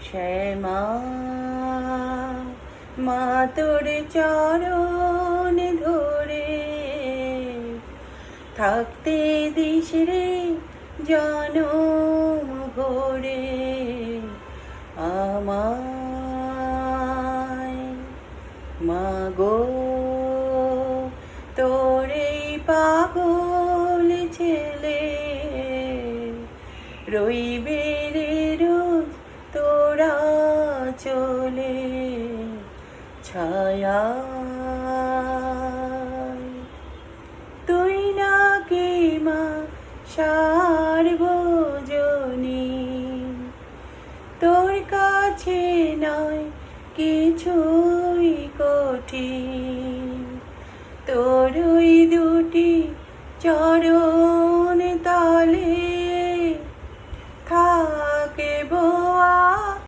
শ্যামা মা তোর চরণ ধরে থাকতে দিস রে জনম ভরে আমায় মাগো তোর এই পাগল ছেলে রইবে রে রোজ তোরা চলে ছায়া তুই নাকি মা সার্বজনী তোর কাছে নয় কিছুই কঠিন তোর ওই দুটি চরণ তালে